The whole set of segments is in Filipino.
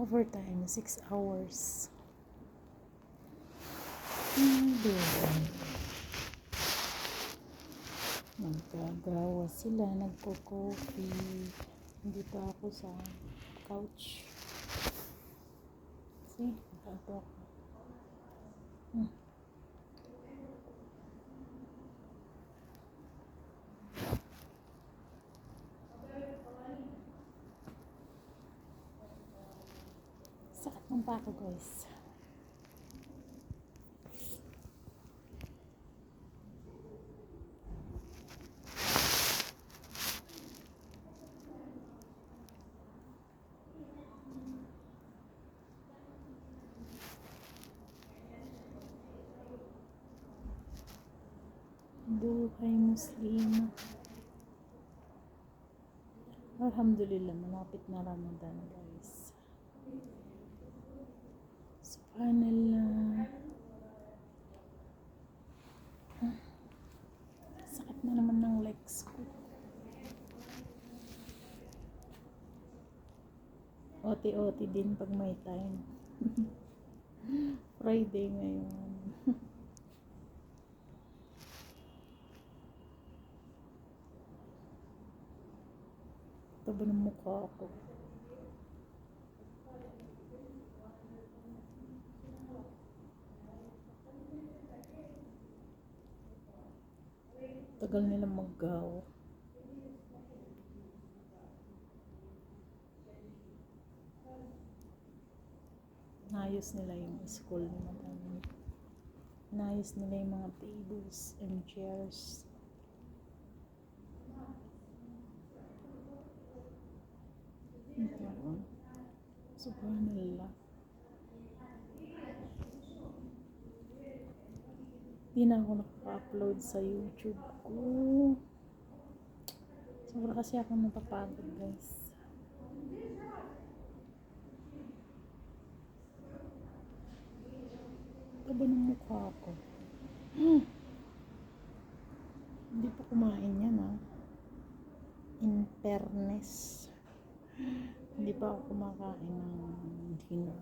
Overtime, 6 hours. Hindi. Nagkagawa sila, nagko-coffee. Dito ako sa couch. See, nagkagawa ako. Sakit ng pako, guys. Buhay Muslim. Alhamdulillah, malapit na Ramadan, guys. Subhanallah. Sakit na naman ng legs ko. Oti-oti din pag may time. Friday ngayon. Taba ng mukha ako. Tagal nila maggaw. Naayos nila yung school ni Madam. Naayos nila yung mga tables and chairs. Subhanallah. Di na ako nakaka-upload sa YouTube ko. Sobra kasi ako napapagod, guys. Taba ng mukha ko. Hindi pa kumain yan, ha. In fairness. Hindi pa ako kumakain ng dinner.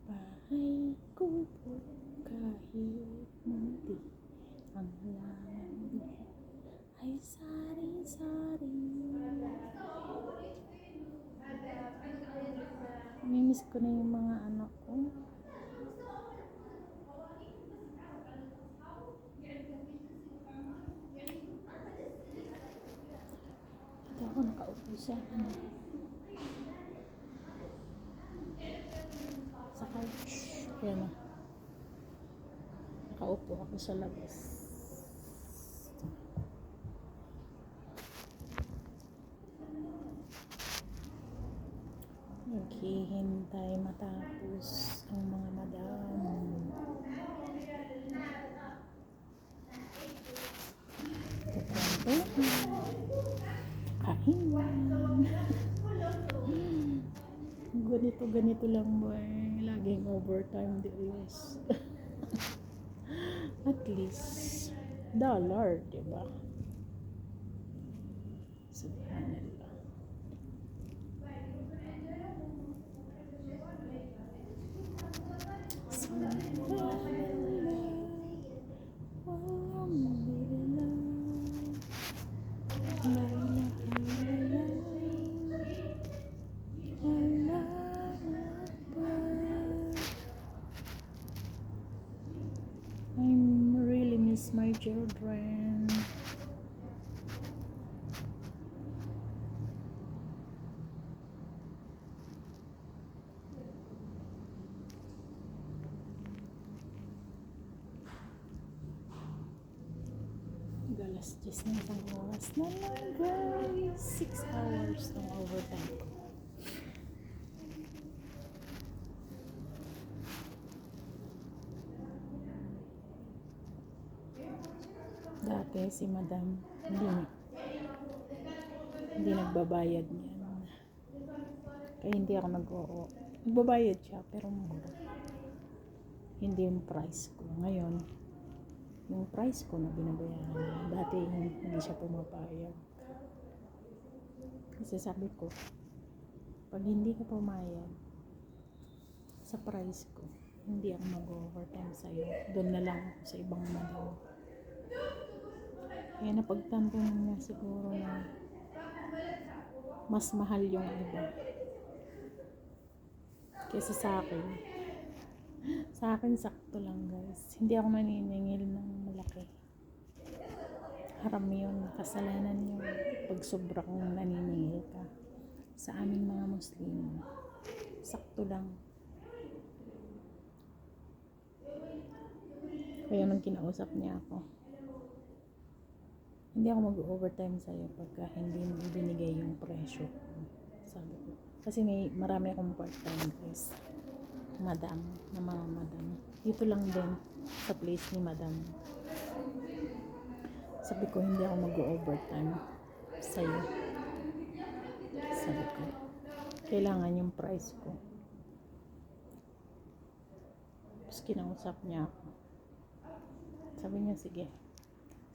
Bahay ko po kahit munti ang halaman ay sari-sari. Mimiss ko na yung mga anak ko. Ito ako nakaupo sa couch. Yan na. Nakaupo ako sa labas. Naghihintay matapos ang mga madam. Kain. Ganito lang ba eh. Laging overtime di ayos. At least dollar, diba? Subhanallah. I really miss my children. Alas 10 na isang oras na lang, guys. 6 hours ng overtime ko. Dati si Madam hindi nagbabayad niyan. Kaya hindi ako nagbabayad siya pero mura. hindi yung price ko. Ngayon, yung price ko na binabayaran niya, dati hindi siya pumapayag. Kasi sabi ko, pag hindi ka pumayag sa price ko, hindi ako mag-overtime sa'yo. Doon na lang ako sa ibang madam. Kaya napagtanto niya siguro na mas mahal yung iba kaysa sa akin. Sa akin, sakto lang guys. Hindi ako naniningil ng malaki. Haram yun. Kasalanan yun. Pag sobra kong naniningil ka. Sa aming mga Muslim, sakto lang. Kaya nung kinausap niya ako, hindi ako mag-overtime sa'yo pagka hindi mo ibinigay yung presyo ko. Sabi ko. Kasi marami akong part-time guys. Madam, na mga madam. Dito lang din sa place ni madam. Sabi ko, hindi ako mag-overtime sa'yo. Sabi ko, kailangan yung price ko. Tapos kinausap niya ako. Sabi niya, sige.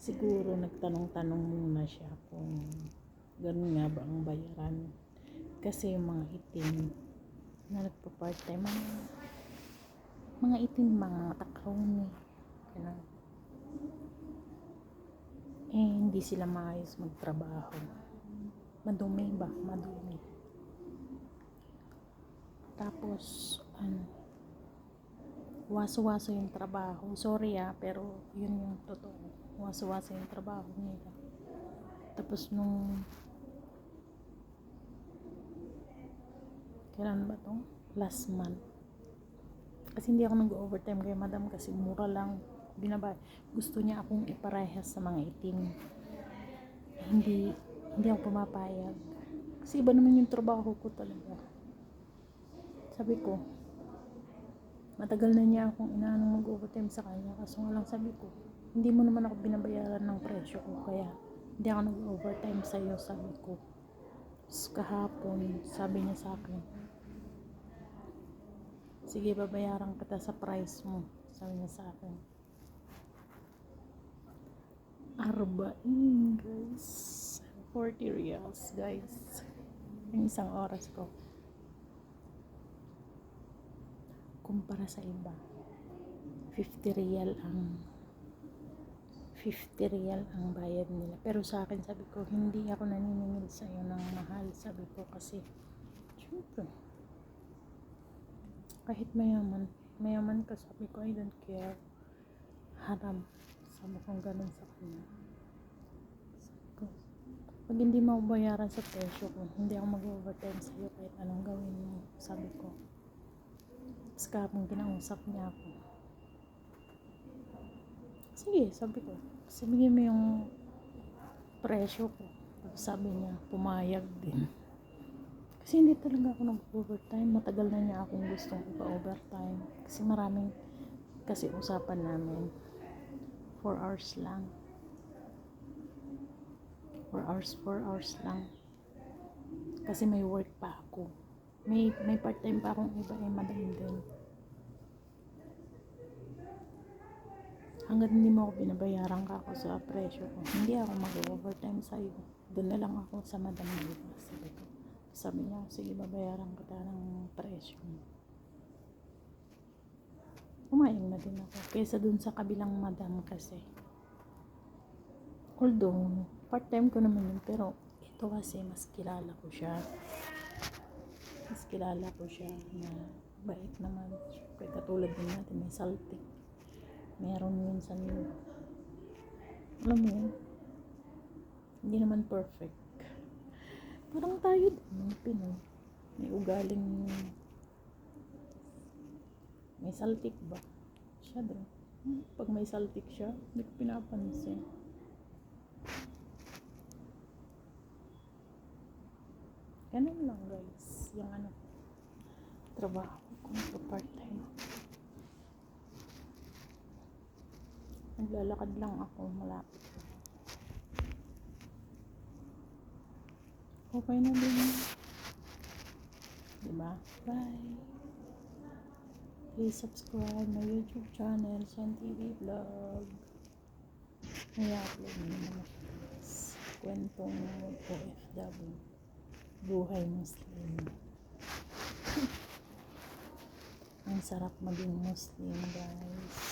Siguro nagtanong-tanong muna siya kung ganun nga ba ang bayaran. Kasi yung mga itim na nagpa-part-time, mga itim, mga takroni, ganun. Hindi sila maayos magtrabaho. Madumi ba? Madumi. Tapos, waso-waso yung trabaho. Sorry pero yun yung totoo. Waso-waso yung trabaho nila. Tapos kailan ba to? Last month. Kasi hindi ako nag-overtime kay madam kasi mura lang binabay. Gusto niya akong iparehas sa mga itim. Hindi ako pumapayag. Kasi iba naman yung trabaho ko talaga. Sabi ko, matagal na niya akong inaanong mag-overtime sa kanya. Kaso nga lang sabi ko, hindi mo naman ako binabayaran ng presyo ko. Kaya hindi ako nag-overtime sa'yo, sabi ko. Tapos kahapon, sabi niya sa akin, sige, babayaran kita sa price mo. Sabi niya sa akin. 40 guys. 40 reals guys. Yung isang oras ko. Kumpara sa iba. 50 real ang bayad nila. Pero sa akin, sabi ko, hindi ako naniningil sa'yo ng mahal. Sabi ko kasi, syempre, kahit mayaman ka, sabi ko, I don't care. Haram. Sabi ko ganun sa kanya. Sabi ko, pag hindi mo bayaran sa presyo ko, hindi ako mag-overtime sa'yo kahit anong gawin mo. Sabi ko. Tapos kapag kinausap niya ako, sige, sabi ko, sabihin mo yung presyo ko. Tapos sabi niya, pumayag din. Kasi hindi talaga ako nag-overtime. Matagal na niya akong gustong ipa-overtime. Kasi usapan namin 4 hours lang. 4 hours lang. Kasi may work pa ako. May part-time pa akong iba madam din. Hanggat hindi mo ako binabayaran ka ako sa presyo ko, hindi ako mag-overtime sa'yo. Doon na lang ako sa madam na iba. Sabi niya, sige, babayaran kita ng presyo. Pumayag na din ako. Kaysa dun sa kabilang madam kasi. Although, part-time ko naman yun, pero ito kasi mas kilala ko siya. Na bait naman. Siyempre, katulad din natin, may salty. Meron minsan yun. Alam mo yun, hindi naman perfect. Parang tayo din, Pinoy. May ugaling, may saltik ba? Siya din. Pag may saltik siya, hindi ko pinapansin. Ganun lang guys, yung trabaho ko part-time. Naglalakad lang ako, malapit. Okay na din. Diba? Bye. Please subscribe my YouTube channel, Shan TV Vlog. May upload na naman ako sa kwentong OFW, buhay Muslim. Ang sarap maging Muslim, guys.